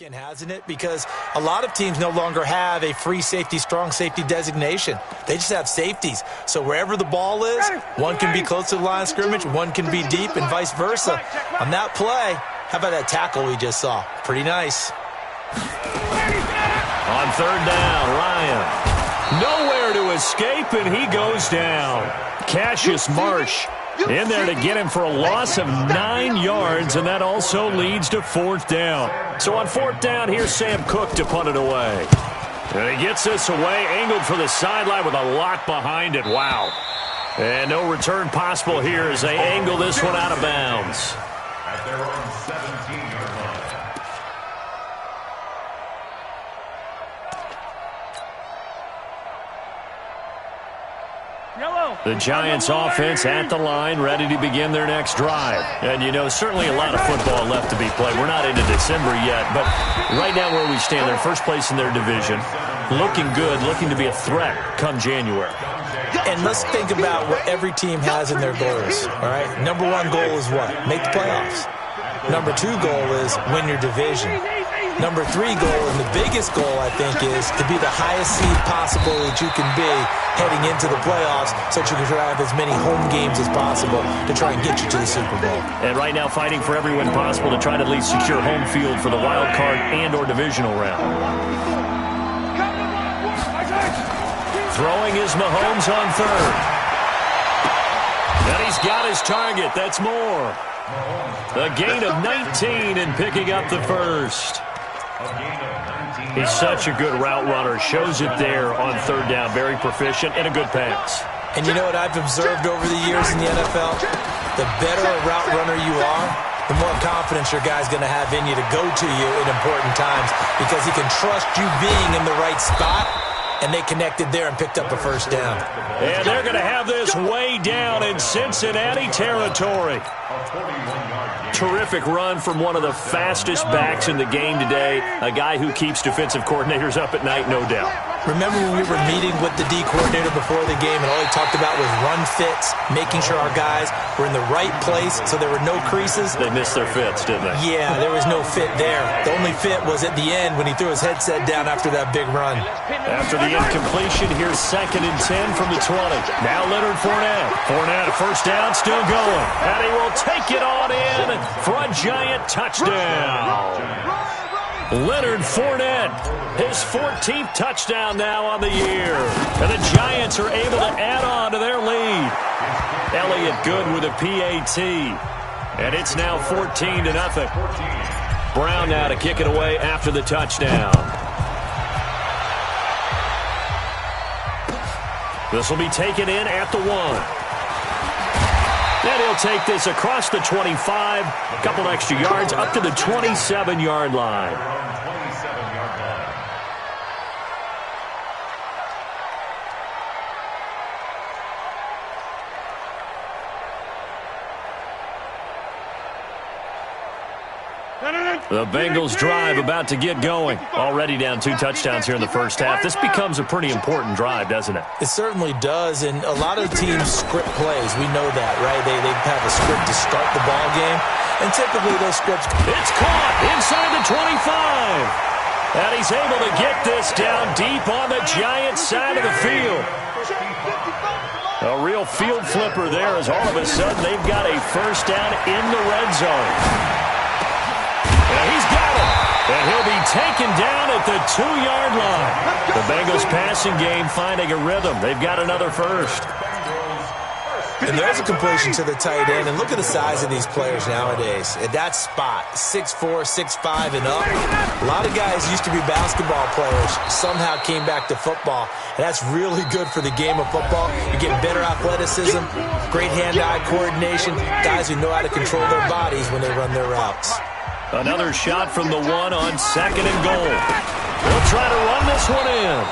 Hasn't it? Because a lot of teams no longer have a free safety, strong safety designation. They just have safeties. So wherever the ball is, one can be close to the line of scrimmage, one can be deep, and vice versa. On that play, how about that tackle we just saw? Pretty nice. On third down, Ryan. Nowhere to escape, and he goes down. Cassius Marsh in there to get him for a loss of 9 yards, and that also leads to fourth down. So on fourth down, here's Sam Cook to punt it away. And he gets this away, angled for the sideline with a lock behind it. Wow. And no return possible here as they angle this one out of bounds. At their own 17-yard line. The Giants offense at the line, ready to begin their next drive. And, you know, certainly a lot of football left to be played. We're not into December yet, but right now where we stand, they're first place in their division. Looking good, looking to be a threat come January. And let's think about what every team has in their goals, all right? Number one goal is what? Make the playoffs. Number two goal is win your division. Number three goal, and the biggest goal, I think, is to be the highest seed possible that you can be heading into the playoffs so that you can have as many home games as possible to try and get you to the Super Bowl. And right now fighting for every win possible to try to at least secure home field for the wild card and or divisional round. Throwing is Mahomes on third. And he's got his target. That's more. A gain of 19 and picking up the first. He's such a good route runner. Shows it there on third down. Very proficient and a good pass. And you know what I've observed over the years in the NFL? The better a route runner you are, the more confidence your guy's going to have in you to go to you in important times because he can trust you being in the right spot, and they connected there and picked up a first down. And they're going to have this way down in Cincinnati territory. Terrific run from one of the fastest backs in the game today, a guy who keeps defensive coordinators up at night, no doubt. Remember when we were meeting with the D coordinator before the game and all he talked about was run fits, making sure our guys were in the right place so there were no creases? They missed their fits, didn't they? Yeah, there was no fit there. The only fit was at the end when he threw his headset down after that big run. After the incompletion, here's 2nd and 10 from the 20. Now Leonard Fournette. Fournette, first down, still going. And he will take it on in for a giant touchdown. Leonard Fournette, his 14th touchdown now on the year. And the Giants are able to add on to their lead. Elliott Good with a PAT. And it's now 14-0. Brown now to kick it away after the touchdown. This will be taken in at the 1. And he'll take this across the 25, a couple extra yards up to the 27-yard line. The Bengals drive about to get going. Already down 2 touchdowns here in the first half. This becomes a pretty important drive, doesn't it? It certainly does, and a lot of teams script plays. We know that, right? They have a script to start the ball game, and typically those scripts... It's caught inside the 25. And he's able to get this down deep on the Giants side of the field. A real field flipper there as all of a sudden they've got a first down in the red zone. And he's got it. And he'll be taken down at the 2-yard line. The Bengals passing game finding a rhythm. They've got another first. And there's a completion to the tight end. And look at the size of these players nowadays. At that spot, 6'4", 6'5", and up. A lot of guys used to be basketball players. Somehow came back to football. And that's really good for the game of football. You get better athleticism, great hand-eye coordination, guys who know how to control their bodies when they run their routes. Another shot from the 1 on 2nd and goal. He'll try to run this one in.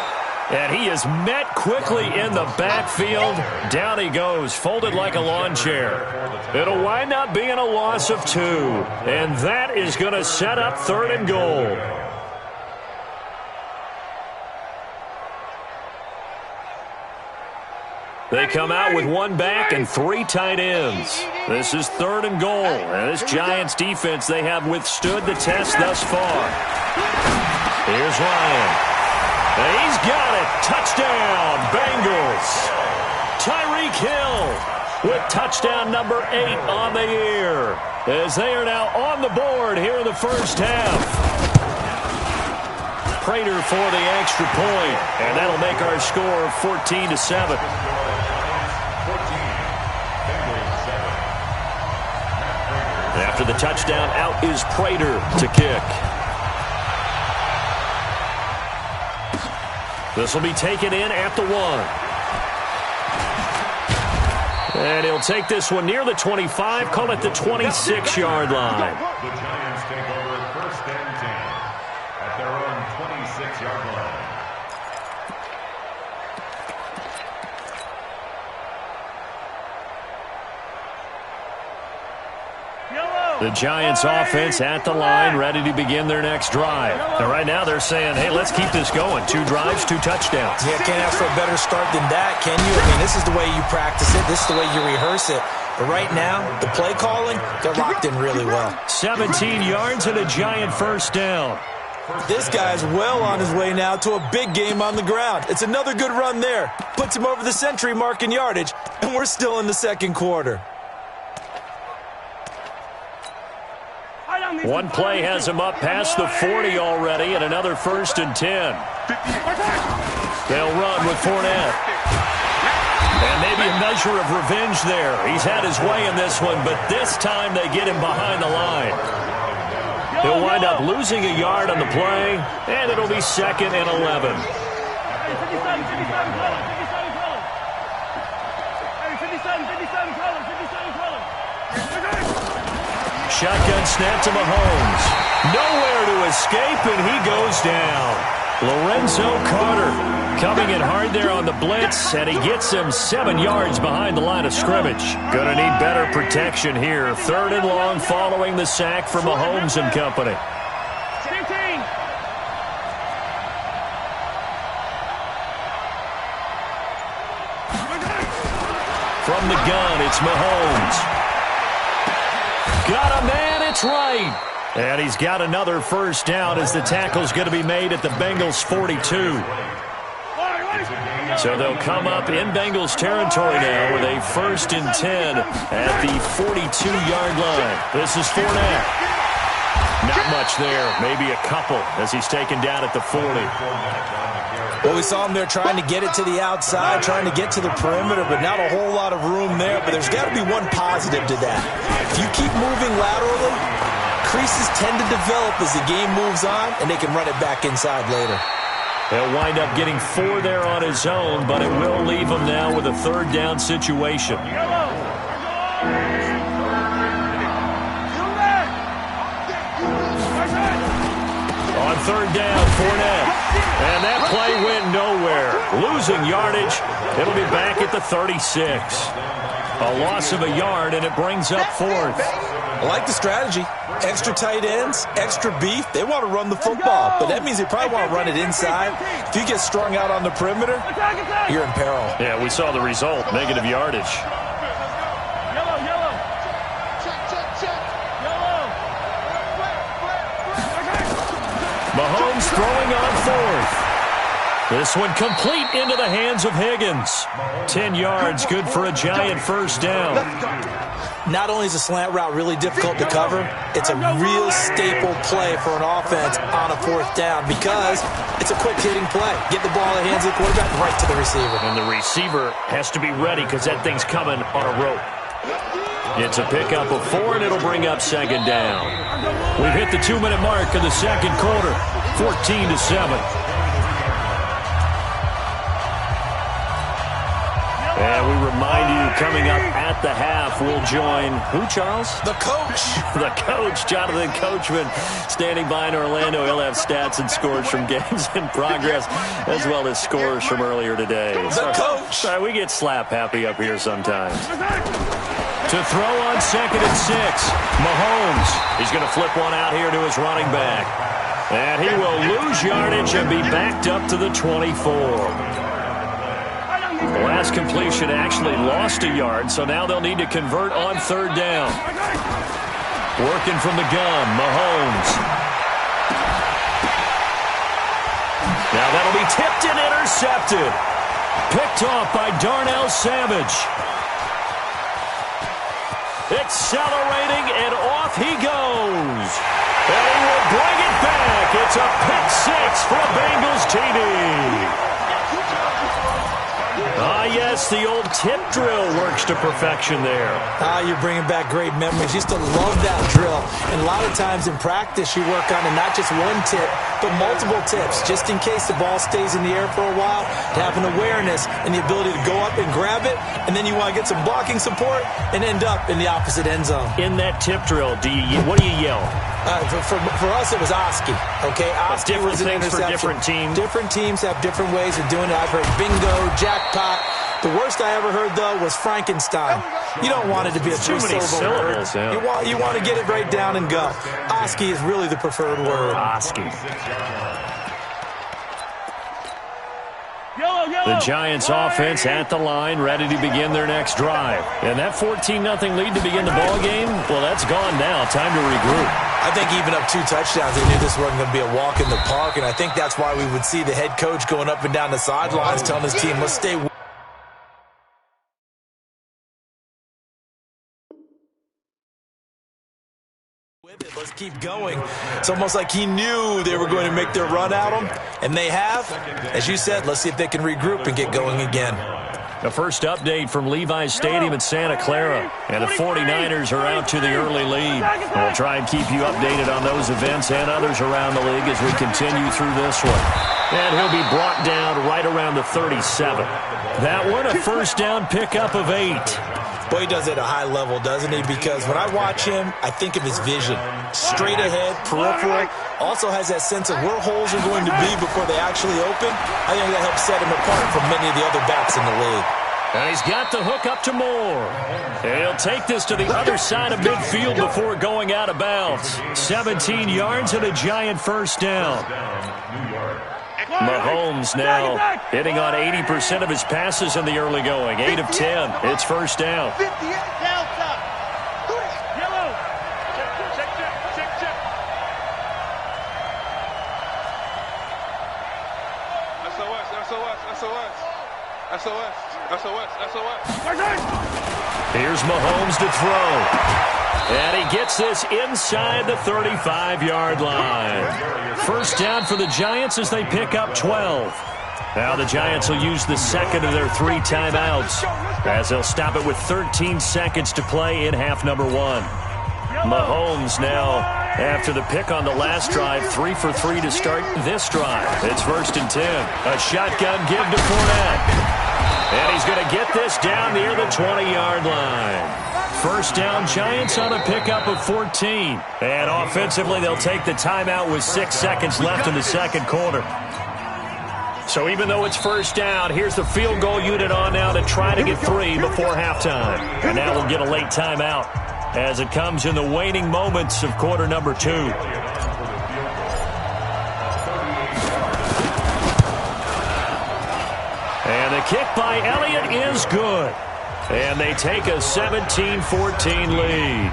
And he is met quickly in the backfield. Down he goes, folded like a lawn chair. It'll wind up being a loss of 2. And that is going to set up 3rd and goal. They come out with one back and 3 tight ends. This is 3rd and goal. And this Giants defense, they have withstood the test thus far. Here's Ryan. And he's got it. Touchdown, Bengals. Tyreek Hill with touchdown number 8 on the year, as they are now on the board here in the first half. Prater for the extra point, and that'll make our score 14-7. After the touchdown, out is Prater to kick. This will be taken in at the 1. And he'll take this one near the 25, call it the 26-yard line. The Giants take over 1st and 10 at their own 26-yard line. The Giants offense at the line, ready to begin their next drive. And right now they're saying, hey, let's keep this going. 2 drives, 2 touchdowns. Yeah, can't ask for a better start than that, can you? I mean, this is the way you practice it. This is the way you rehearse it. But right now, the play calling, they're locked in really well. 17 yards and a Giant first down. This guy's well on his way now to a big game on the ground. It's another good run there. Puts him over the century mark in yardage, and we're still in the second quarter. One play has him up past the 40 already, and another 1st and 10. They'll run with Fournette. And maybe a measure of revenge there. He's had his way in this one, but this time they get him behind the line. He'll wind up losing a yard on the play, and it'll be 2nd and 11. Shotgun snap to Mahomes. Nowhere to escape, and he goes down. Lorenzo Carter coming in hard there on the blitz, and he gets him 7 yards behind the line of scrimmage. Gonna need better protection here. 3rd and long following the sack from Mahomes and company. From the gun, it's Mahomes. Got a man, it's right. And he's got another first down as the tackle's going to be made at the Bengals 42. So they'll come up in Bengals territory now with a 1st and 10 at the 42-yard line. This is Fournette. Not much there, maybe a couple as he's taken down at the 40. Well, we saw him there trying to get it to the outside, trying to get to the perimeter, but not a whole lot of room there. But there's got to be one positive to that. If you keep moving laterally, creases tend to develop as the game moves on, and they can run it back inside later. He'll wind up getting 4 there on his own, but it will leave him now with a 3rd down situation. On 3rd down, Fournette. And that play went nowhere. Losing yardage. It'll be back at the 36. A loss of a yard, and it brings up 4th. I like the strategy. Extra tight ends, extra beef. They want to run the football, but that means they probably want to run it inside. If you get strung out on the perimeter, you're in peril. Yeah, we saw the result, negative yardage. Mahomes throwing on 4th. This one complete into the hands of Higgins. 10 yards, good for a Giant first down. Not only is a slant route really difficult to cover, it's a real staple play for an offense on a 4th down because it's a quick-hitting play. Get the ball in the hands of the quarterback right to the receiver. And the receiver has to be ready because that thing's coming on a rope. It's a pickup of 4, and it'll bring up 2nd down. We've hit the 2-minute mark of the second quarter, 14-7. And we remind you, coming up at the half, we'll join who, Charles? The coach. The coach, Jonathan Coachman, standing by in Orlando. He'll have stats and scores from games in progress, as well as scores from earlier today. The coach. Sorry, we get slap happy up here sometimes. To throw on 2nd and 6, Mahomes. He's going to flip one out here to his running back. And he will lose yardage and be backed up to the 24. last completion actually lost a yard, so now they'll need to convert on third down. Working from the gun, Mahomes. Now that'll be tipped and intercepted. Picked off by Darnell Savage. Accelerating, and off he goes. And he will bring it back. It's a pick six for a Bengals TD. Yes, the old tip drill works to perfection there. You're bringing back great memories. Used to love that drill. And a lot of times in practice, you work on it, not just one tip, but multiple tips, just in case the ball stays in the air for a while, to have an awareness and the ability to go up and grab it, and then you want to get some blocking support and end up in the opposite end zone. In that tip drill, what do you yell? For us, it was Oski. Okay, Oski was an interception. For different teams. Different teams have different ways of doing it. I've heard bingo, jackpot. The worst I ever heard, though, was Frankenstein. You don't want it to be a three-syllable word. Yeah. You want to get it right down and go. Oski is really the preferred word. Oski. The Giants offense at the line, ready to begin their next drive. And that 14-0 lead to begin the ball game, well, that's gone now. Time to regroup. I think even up 2 touchdowns, they knew this wasn't going to be a walk in the park, and I think that's why we would see the head coach going up and down the sidelines telling his team, let's stay with it. Let's keep going. It's almost like he knew they were going to make their run at him, and they have. As you said, let's see if they can regroup and get going again. The first update from Levi's Stadium in Santa Clara, and the 49ers are out to the early lead. We'll try and keep you updated on those events and others around the league as we continue through this one. And he'll be brought down right around the 37. That one, a first down pickup of 8. Boy, he does it at a high level, doesn't he? Because when I watch him, I think of his vision. Straight ahead, peripheral. Also has that sense of where holes are going to be before they actually open. I think that helps set him apart from many of the other backs in the league. And he's got the hook up to Moore. And he'll take this to the other side of midfield before going out of bounds. 17 yards and a Giant first down. Mahomes now hitting on 80% of his passes in the early going. 8 of 10. It's first down. Here's Mahomes to throw. And he gets this inside the 35-yard line. First down for the Giants as they pick up 12. Now the Giants will use the second of their 3 timeouts as they'll stop it with 13 seconds to play in half number 1. Mahomes now, after the pick on the last drive, 3 for 3 to start this drive. It's first and 10. A shotgun give to Fournette. And he's going to get this down near the 20-yard line. First down, Giants on a pickup of 14. And offensively, they'll take the timeout with 6 seconds left in the second quarter. So even though it's first down, here's the field goal unit on now to try to get 3 before halftime. And now we'll get a late timeout as it comes in the waning moments of quarter number 2. And the kick by Elliott is good. And they take a 17-14 lead.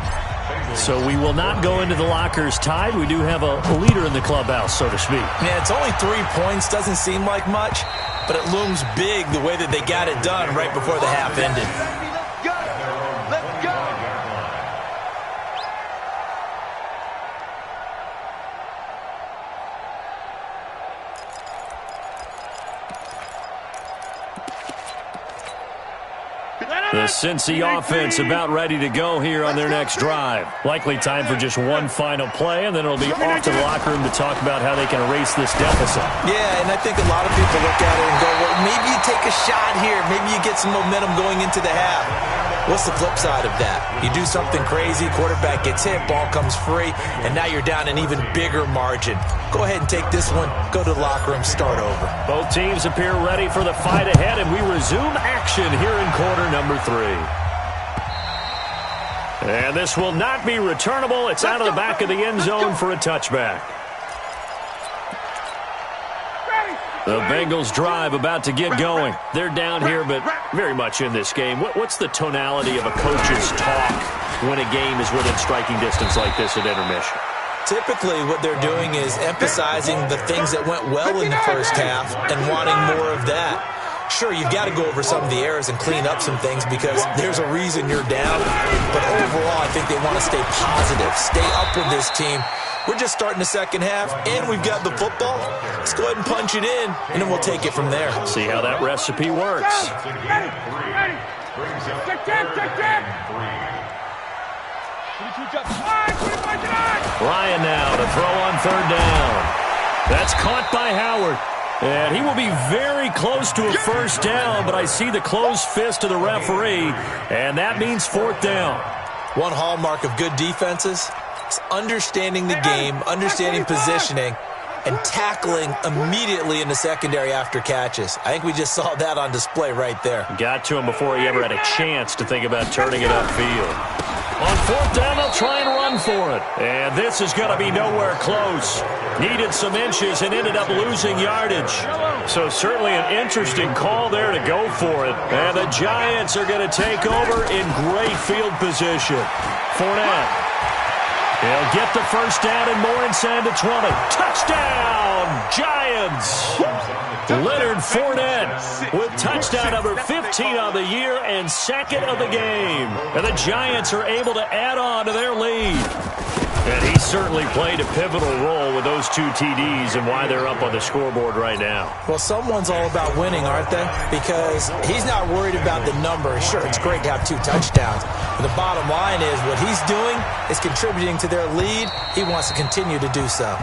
So we will not go into the lockers tied. We do have a leader in the clubhouse, so to speak. Yeah, it's only 3 points. Doesn't seem like much, but it looms big the way that they got it done right before the half ended. The Cincy offense about ready to go here on their next drive. Likely time for just one final play, and then it'll be off to the locker room to talk about how they can erase this deficit. Yeah, and I think a lot of people look at it and go, well, maybe you take a shot here. Maybe you get some momentum going into the half. What's the flip side of that? You do something crazy, quarterback gets hit, ball comes free, and now you're down an even bigger margin. Go ahead and take this one, go to the locker room, start over. Both teams appear ready for the fight ahead, and we resume action here in quarter number 3. And this will not be returnable. It's out of the back of the end zone for a touchback. The Bengals drive about to get going. They're down here, but very much in this game. What's the tonality of a coach's talk when a game is within striking distance like this at intermission? Typically, what they're doing is emphasizing the things that went well in the first half and wanting more of that. Sure, you've got to go over some of the errors and clean up some things because there's a reason you're down. But overall, I think they want to stay positive, stay up with this team. We're just starting the second half, and we've got the football. Let's go ahead and punch it in, and then we'll take it from there. See how that recipe works. Ryan now to throw on third down. That's caught by Howard. And he will be very close to a first down, but I see the closed fist of the referee, and that means fourth down. One hallmark of good defenses is understanding the game, understanding positioning, and tackling immediately in the secondary after catches. I think we just saw that on display right there. Got to him before he ever had a chance to think about turning it upfield. On fourth down, they'll try and run for it. And this is going to be nowhere close. Needed some inches and ended up losing yardage. So certainly an interesting call there to go for it. And the Giants are going to take over in great field position. Fournette. He'll get the first down and more inside the 20. Touchdown, Giants! Leonard Fournette with touchdown number 15 on the year and second of the game. And the Giants are able to add on to their lead. And he certainly played a pivotal role with those two TDs and why they're up on the scoreboard right now. Well, someone's all about winning, aren't they? Because he's not worried about the number. Sure, it's great to have 2 touchdowns. But the bottom line is what he's doing is contributing to their lead. He wants to continue to do so.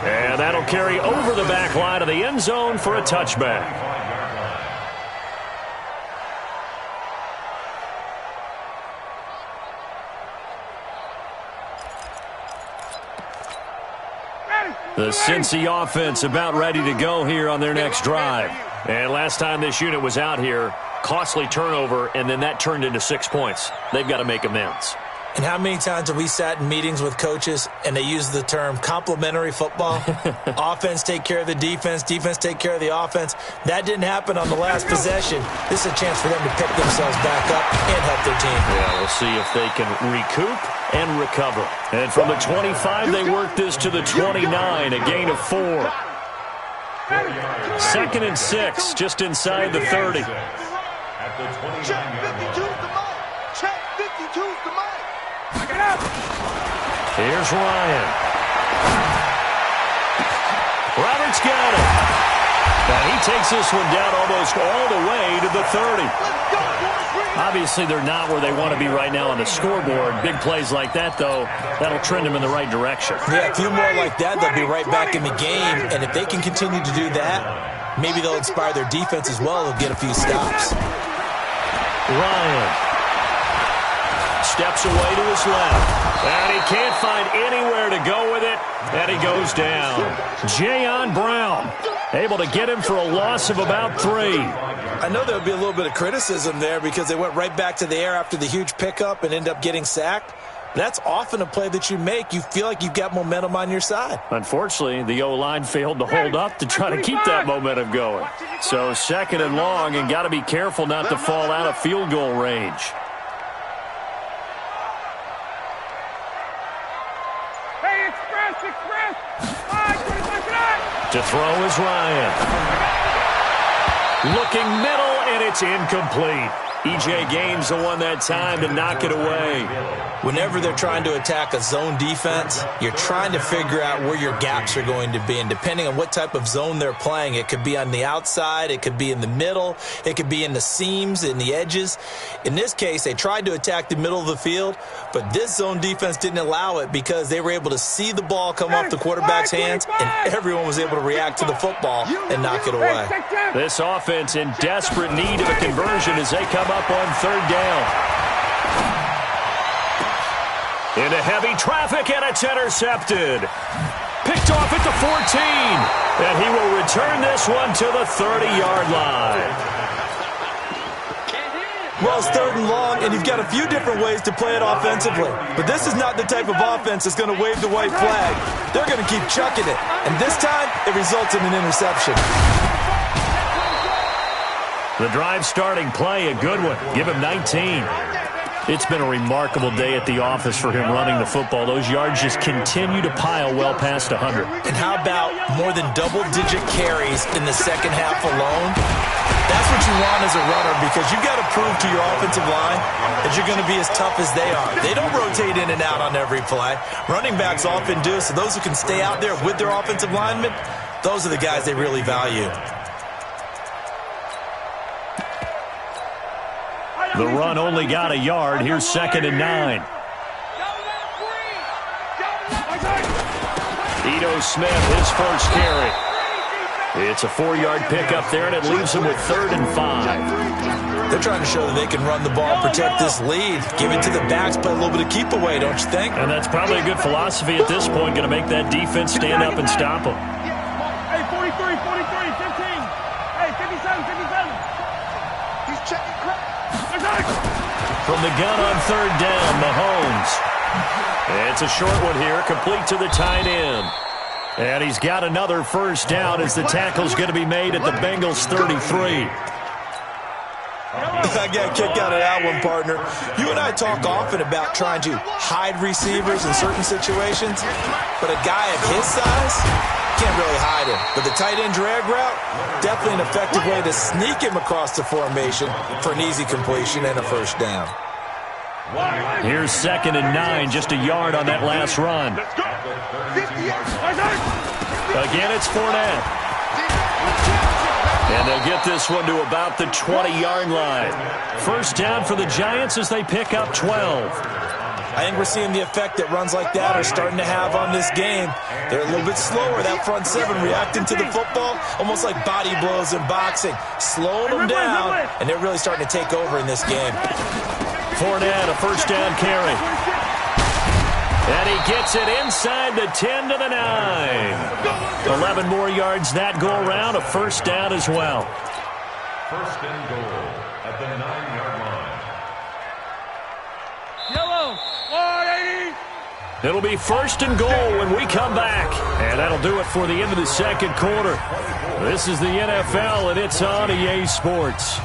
And that'll carry over the back line of the end zone for a touchback. The Cincy offense about ready to go here on their next drive. And last time this unit was out here, costly turnover, and then that turned into 6 points. They've got to make amends. And how many times have we sat in meetings with coaches and they use the term complementary football? Offense take care of the defense, defense take care of the offense. That didn't happen on the last possession. This is a chance for them to pick themselves back up and help their team. Yeah, we'll see if they can recoup and recover. And from the 25, they work this to the 29, a gain of 4. 2nd and 6, just inside the 30. At the 29-yard line. Here's Ryan. Roberts got it. And he takes this one down almost all the way to the 30. Obviously, they're not where they want to be right now on the scoreboard. Big plays like that, though, that'll trend them in the right direction. Yeah, a few more like that, they'll be right back in the game. And if they can continue to do that, maybe they'll inspire their defense as well. They'll get a few stops. Ryan steps away to his left. And he can't find anywhere to go with it. And he goes down. Jayon Brown able to get him for a loss of about 3. I know there would be a little bit of criticism there because they went right back to the air after the huge pickup and end up getting sacked. That's often a play that you make. You feel like you've got momentum on your side. Unfortunately, the O-line failed to hold up to try to keep that momentum going. So 2nd and long, and got to be careful not to fall out of field goal range. To throw is Ryan. Looking middle, and it's incomplete. E.J. Gaines the one that time to knock it away. Whenever they're trying to attack a zone defense, you're trying to figure out where your gaps are going to be. And depending on what type of zone they're playing, it could be on the outside, it could be in the middle, it could be in the seams, in the edges. In this case, they tried to attack the middle of the field, but this zone defense didn't allow it because they were able to see the ball come off the quarterback's hands, and everyone was able to react to the football and knock it away. This offense in desperate need of a conversion as they come up on 3rd down. Into heavy traffic, and it's intercepted. Picked off at the 14. And he will return this one to the 30-yard line. Well, it's 3rd and long, and you've got a few different ways to play it offensively. But this is not the type of offense that's going to wave the white flag. They're going to keep chucking it. And this time, it results in an interception. The drive starting play, a good one. Give him 19. It's been a remarkable day at the office for him running the football. Those yards just continue to pile well past 100. And how about more than double-digit carries in the second half alone? That's what you want as a runner, because you've got to prove to your offensive line that you're going to be as tough as they are. They don't rotate in and out on every play. Running backs often do, so those who can stay out there with their offensive linemen, those are the guys they really value. The run only got a yard. Here's 2nd and 9. Ito Smith, his first carry. It's a 4-yard pickup there, and it leaves him with 3rd and 5. They're trying to show that they can run the ball, protect this lead, give it to the backs, play a little bit of keep away, don't you think? And that's probably a good philosophy at this point, going to make that defense stand up and stop them. Hey, 43, 43, 15. Hey, 57, 57. He's checking crap. From the gun on 3rd down, Mahomes. It's a short one here, complete to the tight end. And he's got another first down as the tackle's going to be made at the Bengals 33. I got a kick out of that one, partner. You and I talk often about trying to hide receivers in certain situations, but a guy of his size can't really hide him. But the tight end drag route, definitely an effective way to sneak him across the formation for an easy completion and a first down. Here's 2nd and 9, just a yard on that last run. Again, it's Fournette. And they'll get this one to about the 20-yard line. First down for the Giants as they pick up 12. I think we're seeing the effect that runs like that are starting to have on this game. They're a little bit slower, that front seven, reacting to the football, almost like body blows in boxing. Slowing them down, and they're really starting to take over in this game. Fournette, a first down carry. And he gets it inside the 10 to the 9. 11 more yards that go around, a first down as well. First and goal at the 9-yard line. Yellow, 180. It'll be first and goal when we come back. And that'll do it for the end of the second quarter. This is the NFL, and it's on EA Sports.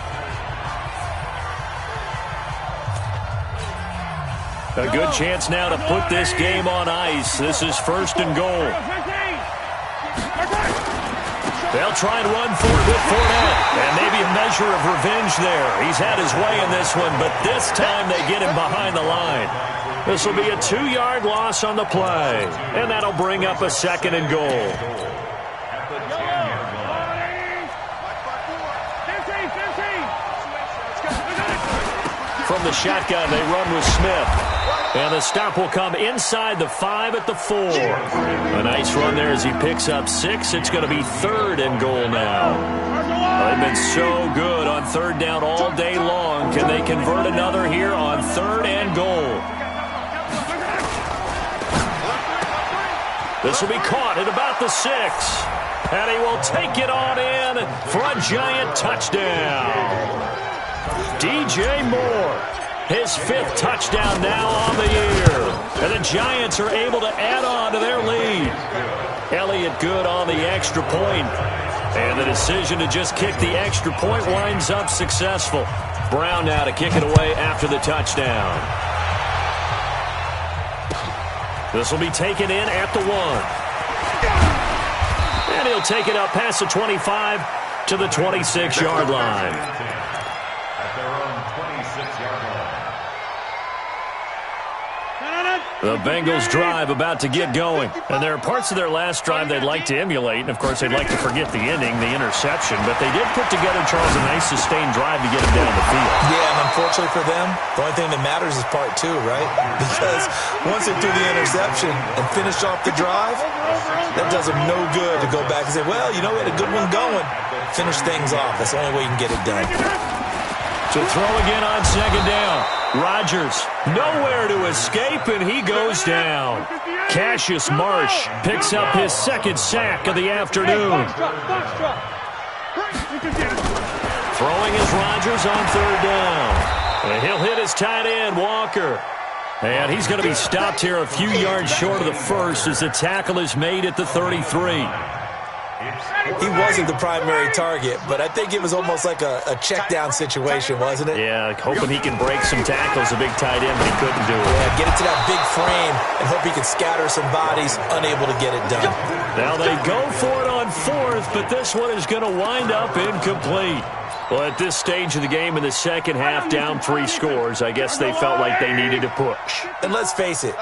A good chance now to put this game on ice. This is first and goal. They'll try and run for it with Fournette. And maybe a measure of revenge there. He's had his way in this one, but this time they get him behind the line. This will be a 2-yard loss on the play. And that'll bring up a 2nd and goal. From the shotgun, they run with Smith. And the stop will come inside the 5 at the 4. A nice run there as he picks up 6. It's going to be 3rd and goal now. They've been so good on 3rd down all day long. Can they convert another here on 3rd and goal? This will be caught at about the 6. And he will take it on in for a Giant touchdown. DJ Moore. His 5th touchdown now on the year. And the Giants are able to add on to their lead. Elliott good on the extra point. And the decision to just kick the extra point winds up successful. Brown now to kick it away after the touchdown. This will be taken in at the 1. And he'll take it up past the 25 to the 26-yard line. At their own 26-yard line. The Bengals drive about to get going. And there are parts of their last drive they'd like to emulate. And, of course, they'd like to forget the ending, the interception. But they did put together, Charles, a nice sustained drive to get him down the field. Yeah, and unfortunately for them, the only thing that matters is part 2, right? Because once they threw the interception and finished off the drive, that does them no good to go back and say, well, you know, we had a good one going. Finish things off. That's the only way you can get it done. To throw again on 2nd down. Rodgers, nowhere to escape, and he goes down. Cassius Marsh picks up his 2nd sack of the afternoon. Throwing is Rodgers on 3rd down. And he'll hit his tight end, Walker. And he's going to be stopped here a few yards short of the 1st as the tackle is made at the 33. He wasn't the primary target, but I think it was almost like a check-down situation, wasn't it? Yeah, hoping he can break some tackles, a big tight end, but he couldn't do it. Yeah, get it to that big frame and hope he could scatter some bodies, unable to get it done. Now they go for it on fourth, but this one is going to wind up incomplete. Well, at this stage of the game in the second half, down 3 scores, I guess they felt like they needed to push. And let's face it,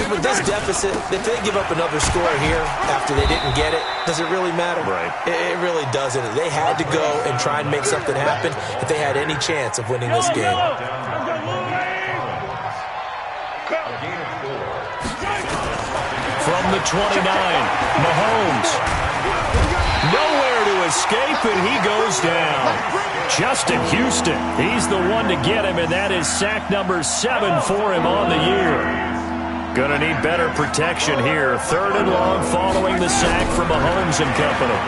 with this deficit, if they give up another score here after they didn't get it, does it really matter? Right. It really doesn't. They had to go and try and make something happen if they had any chance of winning this game. From the 29, Mahomes. Nowhere to escape, and he goes down. Justin Houston, he's the one to get him, and that is sack number 7 for him on the year. Gonna need better protection here. 3rd and long following the sack from Mahomes and company.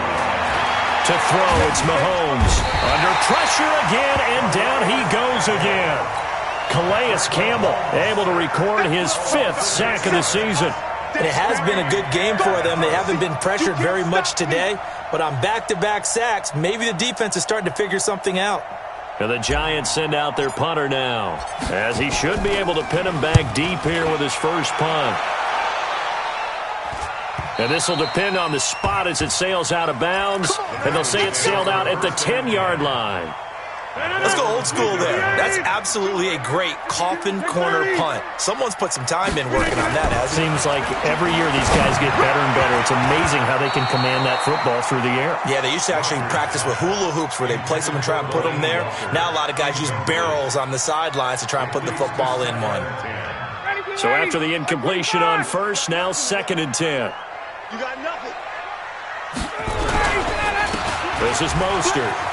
To throw, it's Mahomes. Under pressure again, and down he goes again. Calais Campbell able to record his 5th sack of the season. And it has been a good game for them. They haven't been pressured very much today, but on back-to-back sacks, maybe the defense is starting to figure something out. And the Giants send out their punter now, as he should be able to pin him back deep here with his first punt. And this will depend on the spot as it sails out of bounds, and they'll say it sailed out at the 10-yard line. Let's go old school there. That's absolutely a great coffin corner punt. Someone's put some time in working on that, hasn't it? Seems like every year these guys get better and better. It's amazing how they can command that football through the air. Yeah, they used to actually practice with hula hoops where they place them and try and put them there. Now a lot of guys use barrels on the sidelines to try and put the football in one. So after the incompletion on first, now 2nd and 10. You got nothing. This is Mostert.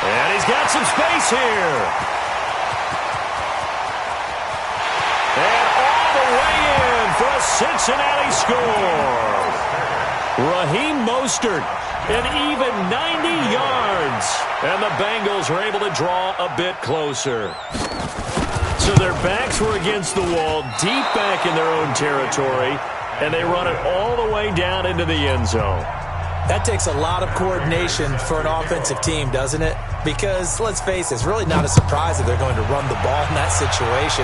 And he's got some space here. And all the way in for a Cincinnati score. Raheem Mostert, an even 90 yards. And the Bengals are able to draw a bit closer. So their backs were against the wall, deep back in their own territory, and they run it all the way down into the end zone. That takes a lot of coordination for an offensive team, doesn't it? Because, let's face it, it's really not a surprise that they're going to run the ball in that situation.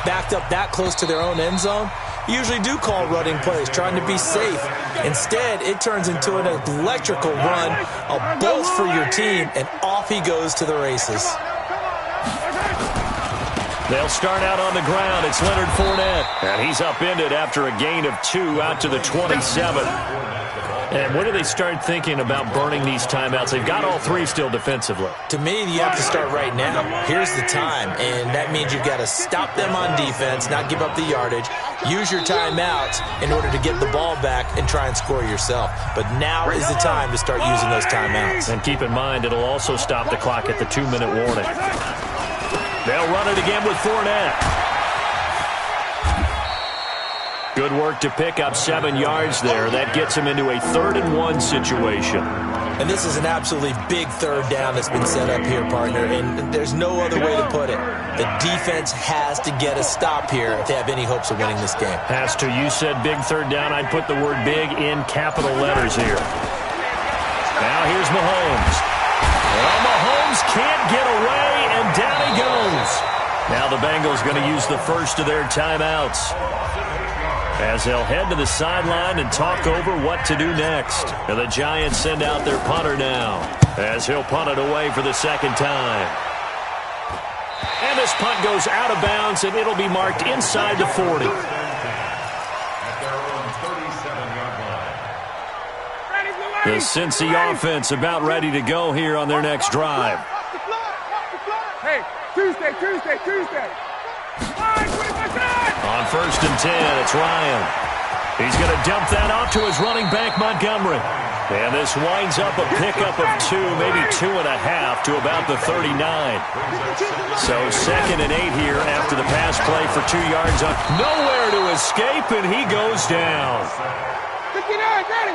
Backed up that close to their own end zone, you usually do call running plays, trying to be safe. Instead, it turns into an electrical run, a bolt for your team, and off he goes to the races. They'll start out on the ground. It's Leonard Fournette. And he's upended after a gain of 2 out to the 27. And when do they start thinking about burning these timeouts? They've got all 3 still defensively. To me, you have to start right now. Here's the time, and that means you've got to stop them on defense, not give up the yardage, use your timeouts in order to get the ball back and try and score yourself. But now is the time to start using those timeouts. And keep in mind, it'll also stop the clock at the 2-minute warning. They'll run it again with Fournette. Good work to pick up 7 yards there. That gets him into a 3rd and 1 situation. And this is an absolutely big 3rd down that's been set up here, partner, and there's no other way to put it. The defense has to get a stop here if they have any hopes of winning this game. Has to. You said big 3rd down. I'd put the word big in capital letters here. Now here's Mahomes. Well, Mahomes can't get away, and down he goes. Now the Bengals going to use the first of their timeouts, as they'll head to the sideline and talk over what to do next. And the Giants send out their punter now, as he'll punt it away for the 2nd time. And this punt goes out of bounds, and it'll be marked inside the 40. The Cincy offense about ready to go here on their next drive. Hey, Tuesday. On 1st and 10, it's Ryan. He's going to dump that off to his running back, Montgomery. And this winds up a pickup of 2, maybe 2.5 to about the 39. So 2nd and 8 here after the pass play for 2 yards up. Nowhere to escape, and he goes down. 59, ready.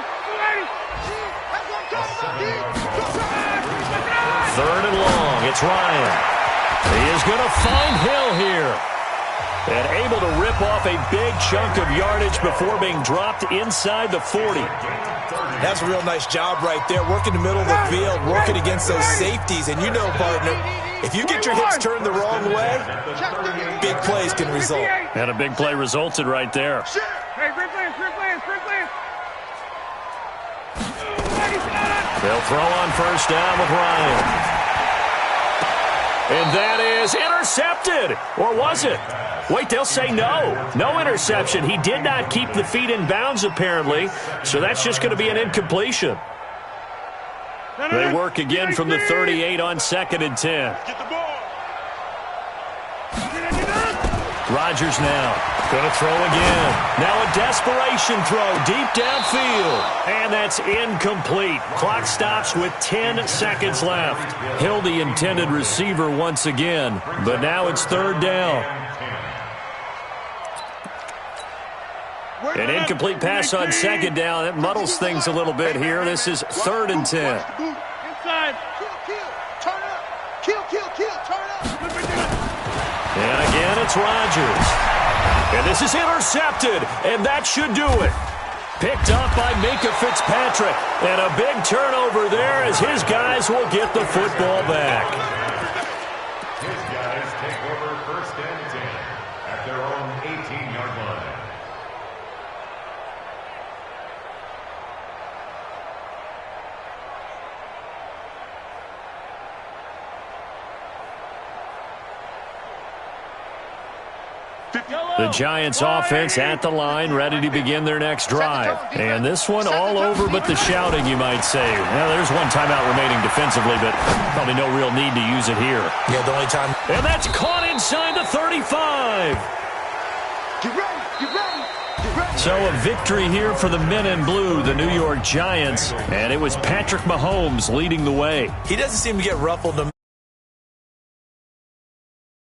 3rd and long, it's Ryan. He is going to find Hill here. And able to rip off a big chunk of yardage before being dropped inside the 40. That's a real nice job right there, working the middle of the field, working against those safeties. And you know, partner, if you get your hips turned the wrong way, big plays can result. And a big play resulted right there. Hey, great play. They'll throw on first down with Ryan. And that is intercepted. Or was it? Wait, they'll say no. No interception. He did not keep the feet in bounds, apparently. So that's just going to be an incompletion. They work again from the 38 on 2nd and 10. Get the ball. Rodgers now. Going to throw again. Now a desperation throw deep downfield. And that's incomplete. Clock stops with 10 seconds left. Hill the intended receiver once again. But now it's 3rd down. An incomplete pass on 2nd down. It muddles things a little bit here. This is 3rd and 10. Inside. Kill. Turn up. Kill. Turn up. And again, it's Rodgers. And this is intercepted, and that should do it. Picked up by Minkah Fitzpatrick. And a big turnover there as his guys will get the football back. His guys take over 1st and 10 at their own 18-yard line. The Giants offense at the line, ready to begin their next drive. And this one all over but the shouting, you might say. Well, there's one timeout remaining defensively, but probably no real need to use it here. Yeah, the only time. And that's caught inside the 35. Get ready. So a victory here for the men in blue, the New York Giants. And it was Patrick Mahomes leading the way. He doesn't seem to get ruffled.